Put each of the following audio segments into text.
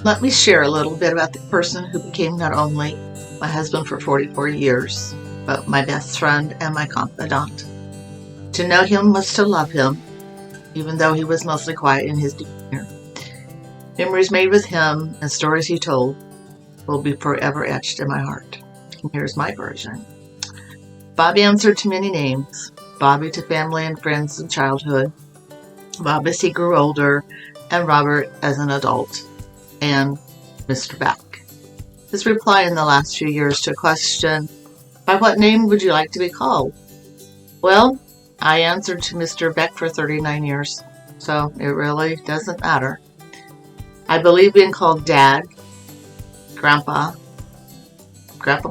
Let me share a little bit about the person who became not only my husband for 44 years, but my best friend and my confidant. To know him was to love him, even though he was mostly quiet in his demeanor. Memories made with him and stories he told will be forever etched in my heart. And here's my version. Bob answered to many names. Bobby to family and friends in childhood, Bob as he grew older, and Robert as an adult, and Mr. Beck. His reply in the last few years to a question, by what name would you like to be called? Well, I answered to Mr. Beck for 39 years, so it really doesn't matter. I believe being called Dad, Grandpa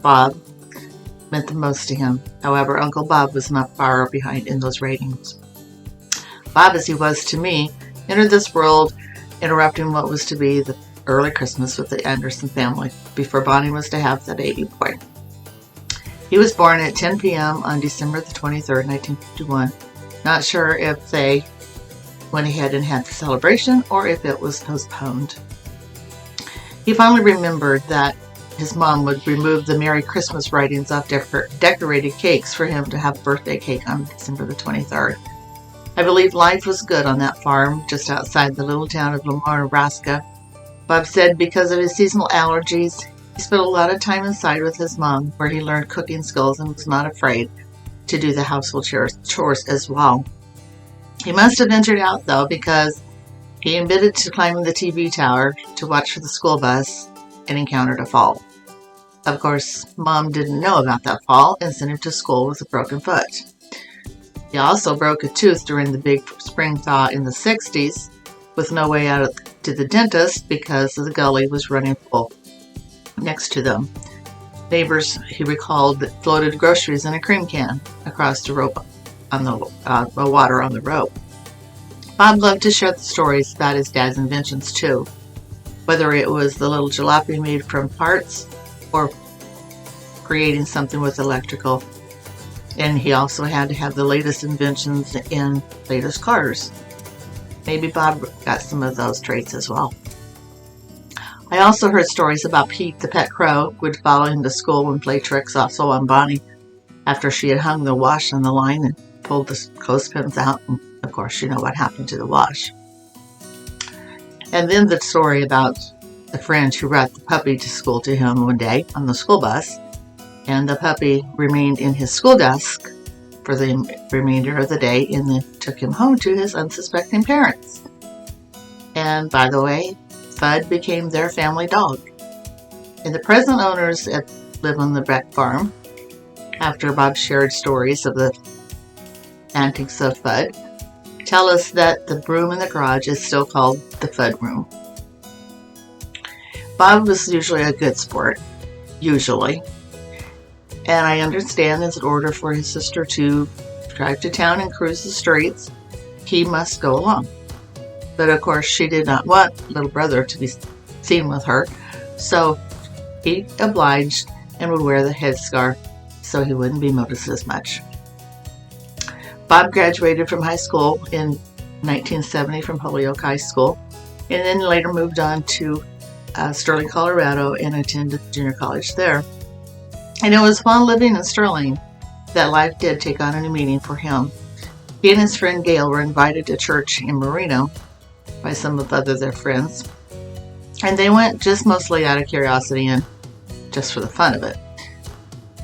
Bob meant the most to him. However, Uncle Bob was not far behind in those ratings. Bob, as he was to me, entered this world interrupting what was to be the early Christmas with the Anderson family before Bonnie was to have the baby boy. He was born at 10 p.m. on December the 23rd, 1951. Not sure if they went ahead and had the celebration or if it was postponed. He finally remembered that his mom would remove the Merry Christmas writings off decorated cakes for him to have a birthday cake on December the 23rd. I believe life was good on that farm just outside the little town of Lamar, Nebraska. Bob said because of his seasonal allergies, he spent a lot of time inside with his mom, where he learned cooking skills and was not afraid to do the household chores as well. He must have ventured out, though, because he admitted to climbing the TV tower to watch for the school bus and encountered a fall. Of course, Mom didn't know about that fall and sent him to school with a broken foot. He also broke a tooth during the big spring thaw in the 60s, with no way out to the dentist because the gully was running full next to them. Neighbors, he recalled, that floated groceries in a cream can across the rope on the water on the rope. Bob loved to share the stories about his dad's inventions too, whether it was the little jalopy made from parts or creating something with electrical. And he also had to have the latest inventions in latest cars. Maybe Bob got some of those traits as well. I also heard stories about Pete the pet crow would follow him to school and play tricks also on Bonnie after she had hung the wash on the line and pulled the clothespins out. And of course, you know what happened to the wash. And then the story about the friend who brought the puppy to school to him one day on the school bus, and the puppy remained in his school desk for the remainder of the day and then took him home to his unsuspecting parents. And by the way, Fudd became their family dog. And the present owners live on the Beck farm. After Bob shared stories of the antics of Fudd, tell us that the room in the garage is still called the Fudd room. Bob was usually a good sport, usually. And I understand that in order for his sister to drive to town and cruise the streets, he must go along. But of course, she did not want little brother to be seen with her, so he obliged and would wear the headscarf so he wouldn't be noticed as much. Bob graduated from high school in 1970 from Holyoke High School, and then later moved on to Sterling, Colorado, and attended junior college there. And it was while living in Sterling that life did take on a new meaning for him. He and his friend Gail were invited to church in Marino by some of their friends, and they went just mostly out of curiosity and just for the fun of it.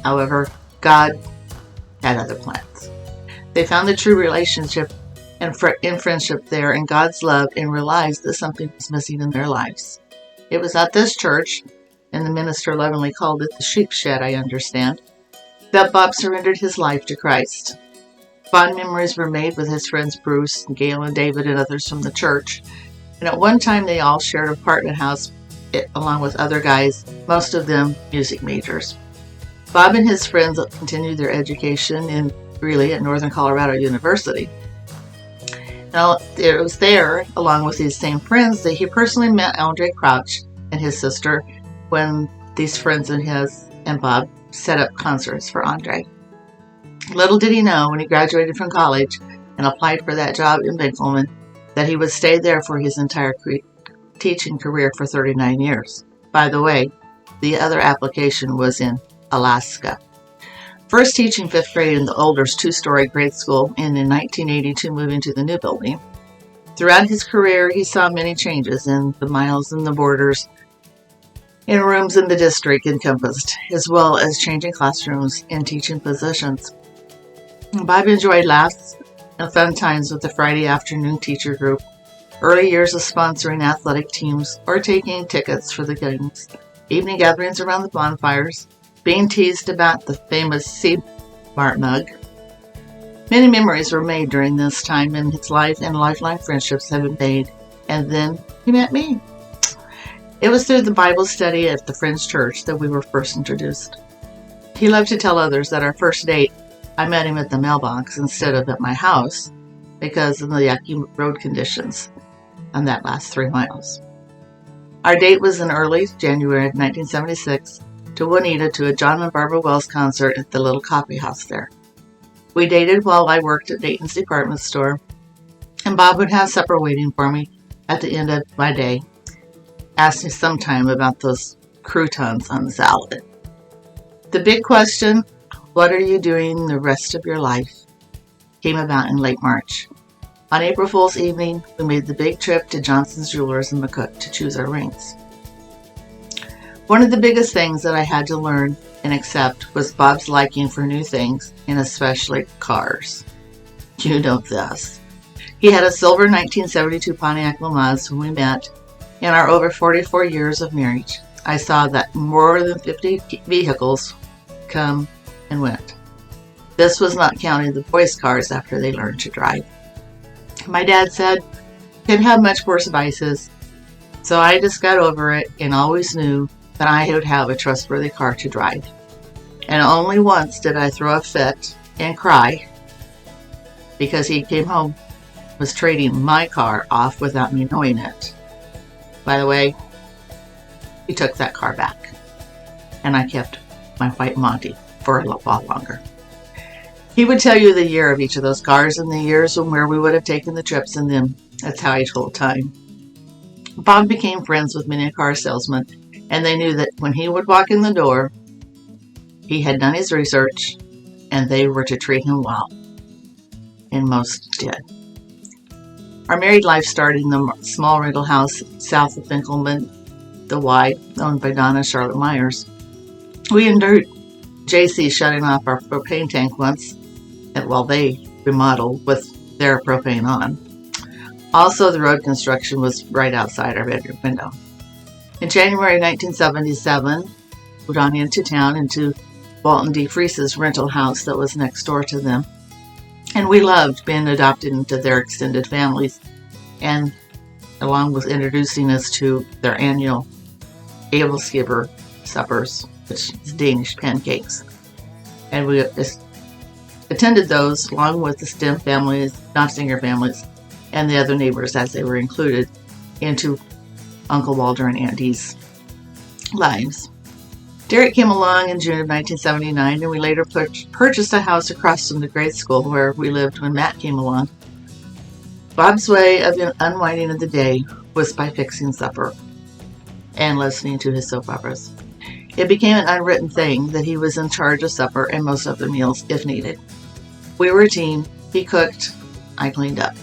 However, God had other plans. They found the true relationship and in friendship there and God's love, and realized that something was missing in their lives. It was at this church, and the minister lovingly called it the sheep shed, I understand, that Bob surrendered his life to Christ. Fond memories were made with his friends Bruce, Gail, and David, and others from the church. And at one time, they all shared an apartment house along with other guys, most of them music majors. Bob and his friends continued their education in Greeley at Northern Colorado University. Now, it was there, along with these same friends, that he personally met Andre Crouch and his sister when these friends and his and Bob set up concerts for Andre. Little did he know when he graduated from college and applied for that job in Bigleman that he would stay there for his entire teaching career for 39 years. By the way, the other application was in Alaska. First teaching 5th grade in the older 2-story grade school, and in 1982 moving to the new building. Throughout his career, he saw many changes in the miles and the borders in rooms in the district encompassed, as well as changing classrooms and teaching positions. Bob enjoyed laughs and fun times with the Friday afternoon teacher group, early years of sponsoring athletic teams or taking tickets for the games, evening gatherings around the bonfires, being teased about the famous Sea Mart mug. Many memories were made during this time in his life, and lifelong friendships have been made. And then he met me. It was through the Bible study at the Friends Church that we were first introduced. He loved to tell others that our first date, I met him at the mailbox instead of at my house because of the yucky road conditions on that last 3 miles. Our date was in early January of 1976 to Juanita to a John and Barbara Wells concert at the little coffee house there. We dated while I worked at Dayton's department store, and Bob would have supper waiting for me at the end of my day. Asked me sometime about those croutons on the salad. The big question, what are you doing the rest of your life, came about in late March. On April Fool's evening, we made the big trip to Johnson's Jewelers in McCook to choose our rings. One of the biggest things that I had to learn and accept was Bob's liking for new things, and especially cars. You know this. He had a silver 1972 Pontiac Limousine when we met. In our over 44 years of marriage, I saw that more than 50 vehicles come and went. This was not counting the boys' cars after they learned to drive. My dad said, "Can't have much worse vices," so I just got over it and always knew that I would have a trustworthy car to drive. And only once did I throw a fit and cry because he came home, was trading my car off without me knowing it. By the way, he took that car back, and I kept my white Monty for a while longer. He would tell you the year of each of those cars and the years and where we would have taken the trips in them. That's how he told time. Bob became friends with many car salesmen, and they knew that when he would walk in the door, he had done his research, and they were to treat him well. And most did. Our married life started in the small rental house south of Finkelman, the Y, owned by Donna and Charlotte Myers. We endured JC shutting off our propane tank once, while they remodeled with their propane on. Also, the road construction was right outside our bedroom window. In January 1977, we moved on into town into Walton D. Freese's rental house that was next door to them. And we loved being adopted into their extended families, and along with introducing us to their annual Abelskibber suppers, which is Danish pancakes. And we attended those along with the Stem families, Nottinger families, and the other neighbors as they were included into Uncle Walter and Aunt Dee's lives. Derek came along in June of 1979, and we later purchased a house across from the grade school where we lived when Matt came along. Bob's way of unwinding of the day was by fixing supper and listening to his soap operas. It became an unwritten thing that he was in charge of supper and most of the meals if needed. We were a team. He cooked, I cleaned up.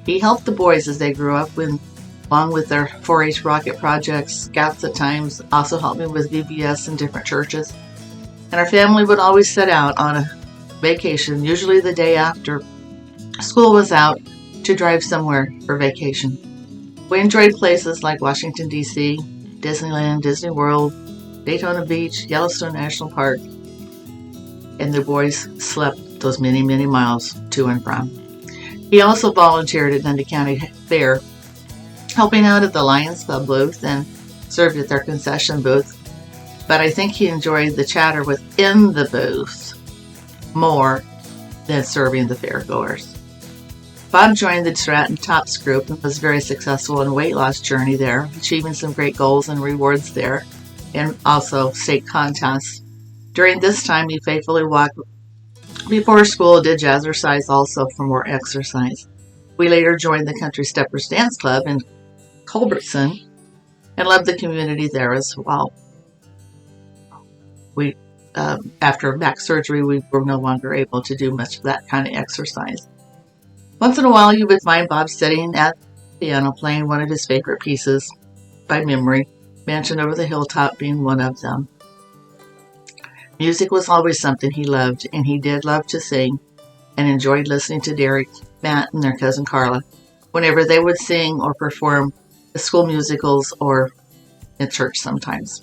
He helped the boys as they grew up along with their 4-H rocket projects, scouts at times, also helped me with VBS in different churches. And our family would always set out on a vacation, usually the day after school was out, to drive somewhere for vacation. We enjoyed places like Washington, D.C., Disneyland, Disney World, Daytona Beach, Yellowstone National Park, and the boys slept those many, many miles to and from. He also volunteered at Dundee County Fair, helping out at the Lions Club booth and served at their concession booth. But I think he enjoyed the chatter within the booth more than serving the fairgoers. Bob joined the Stratton Tops group and was very successful in a weight loss journey there, achieving some great goals and rewards there, and also state contests. During this time, he faithfully walked before school, did jazzercise also for more exercise. We later joined the Country Steppers Dance Club and Culbertson and loved the community there as well. We, after back surgery, we were no longer able to do much of that kind of exercise. Once in a while, you would find Bob sitting at the piano playing one of his favorite pieces by memory, Mansion Over the Hilltop being one of them. Music was always something he loved, and he did love to sing and enjoyed listening to Derek, Matt, and their cousin Carla whenever they would sing or perform the school musicals or in church sometimes.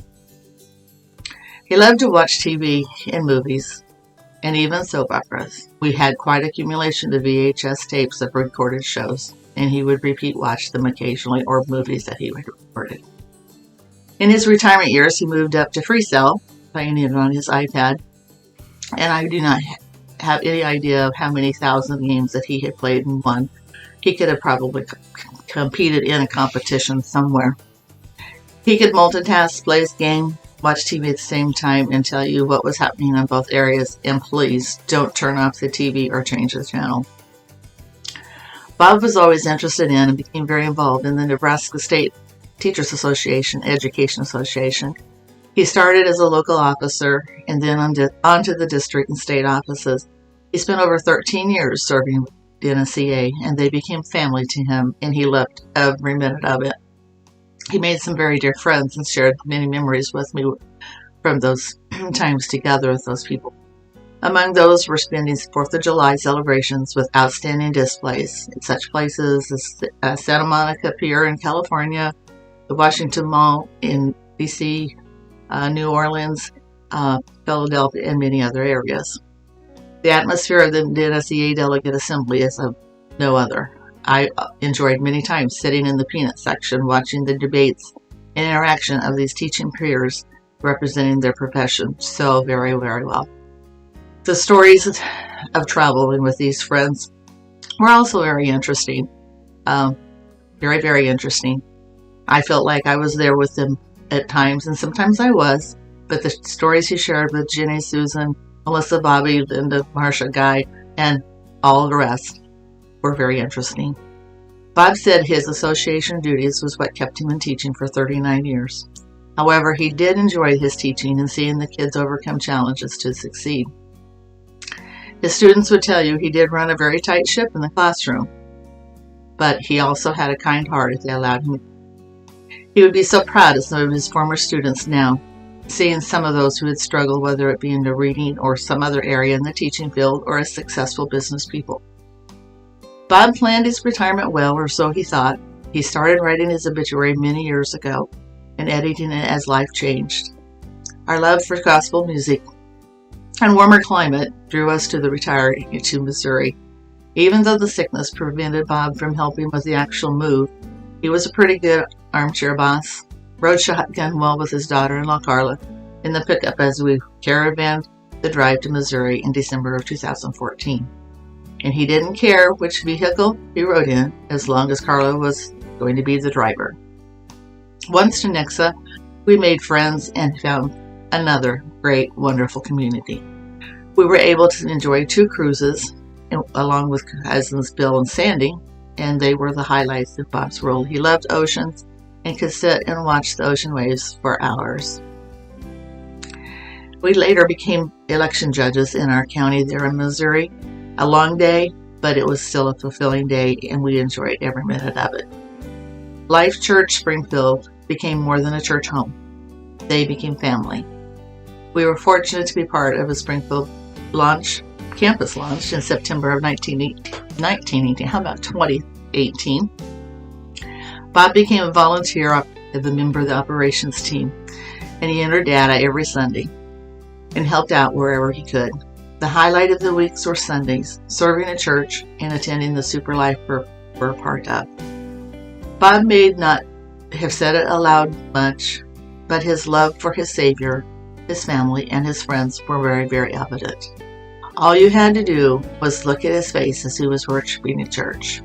He loved to watch TV and movies and even soap operas. We had quite an accumulation of VHS tapes of recorded shows, and he would repeat watch them occasionally, or movies that he recorded. In his retirement years, he moved up to Freecell, playing it on his iPad, and I do not have any idea of how many thousand games that he had played and won. He could have probably competed in a competition somewhere. He could multitask, play his game, watch TV at the same time, and tell you what was happening in both areas, and please don't turn off the TV or change the channel. Bob was always interested in and became very involved in the Nebraska State Teachers Association, Education Association. He started as a local officer and then onto the district and state offices. He spent over 13 years serving the NSCA, and they became family to him, and he loved every minute of it. He made some very dear friends and shared many memories with me from those times together with those people. Among those were spending 4th of July celebrations with outstanding displays in such places as Santa Monica Pier in California, the Washington Mall in D.C., New Orleans, Philadelphia, and many other areas. The atmosphere of the NSCA Delegate Assembly is of no other. I enjoyed many times sitting in the peanut section watching the debates and interaction of these teaching peers representing their profession so very, very well. The stories of traveling with these friends were also very interesting. Very, very interesting. I felt like I was there with them at times, and sometimes I was, but the stories he shared with Jenny, Susan, Melissa, Bobby, Linda, Marcia, Guy, and all the rest were very interesting. Bob said his association duties was what kept him in teaching for 39 years. However, he did enjoy his teaching and seeing the kids overcome challenges to succeed. His students would tell you he did run a very tight ship in the classroom, but he also had a kind heart if they allowed him. He would be so proud of some of his former students now, seeing some of those who had struggled, whether it be in the reading or some other area in the teaching field, or as successful business people. Bob planned his retirement well, or so he thought. He started writing his obituary many years ago and editing it as life changed. Our love for gospel music and warmer climate drew us to the retiring to Missouri. Even though the sickness prevented Bob from helping with the actual move, he was a pretty good armchair boss, rode shotgun well with his daughter-in-law Carla in the pickup as we caravaned the drive to Missouri in December of 2014. And he didn't care which vehicle he rode in as long as Carla was going to be the driver. Once to Nixa, we made friends and found another great, wonderful community. We were able to enjoy 2 cruises along with cousins Bill and Sandy, and they were the highlights of Bob's world. He loved oceans and could sit and watch the ocean waves for hours. We later became election judges in our county there in Missouri. A long day, but it was still a fulfilling day, and we enjoyed every minute of it. Life Church Springfield became more than a church home. They became family. We were fortunate to be part of a Springfield campus launch in September of 2018. Bob became a volunteer as a member of the operations team, and he entered data every Sunday and helped out wherever he could. The highlight of the weeks were Sundays, serving at church and attending the Super Life we're a part of. Bob may not have said it aloud much, but his love for his Savior, his family, and his friends were very, very evident. All you had to do was look at his face as he was worshiping at church,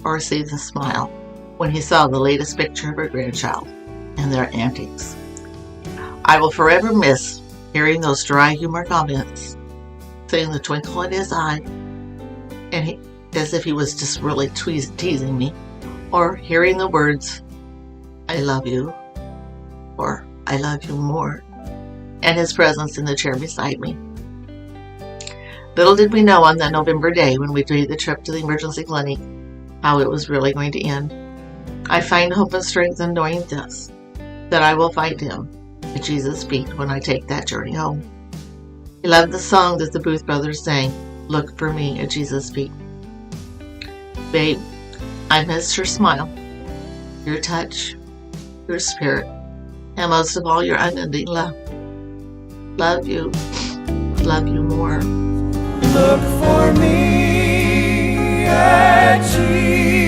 or see the smile when he saw the latest picture of a grandchild and their antics. I will forever miss hearing those dry humor comments, seeing the twinkle in his eye, and as if he was just really teasing me, or hearing the words, I love you, or I love you more, and his presence in the chair beside me. Little did we know on that November day when we made the trip to the emergency clinic how it was really going to end. I find hope and strength in knowing this, that I will find him at Jesus' feet when I take that journey home. I love the song that the Booth brothers sang, Look for Me at Jesus' feet. Babe, I missed your smile, your touch, your spirit, and most of all your unending love. Love you more. Look for me at Jesus.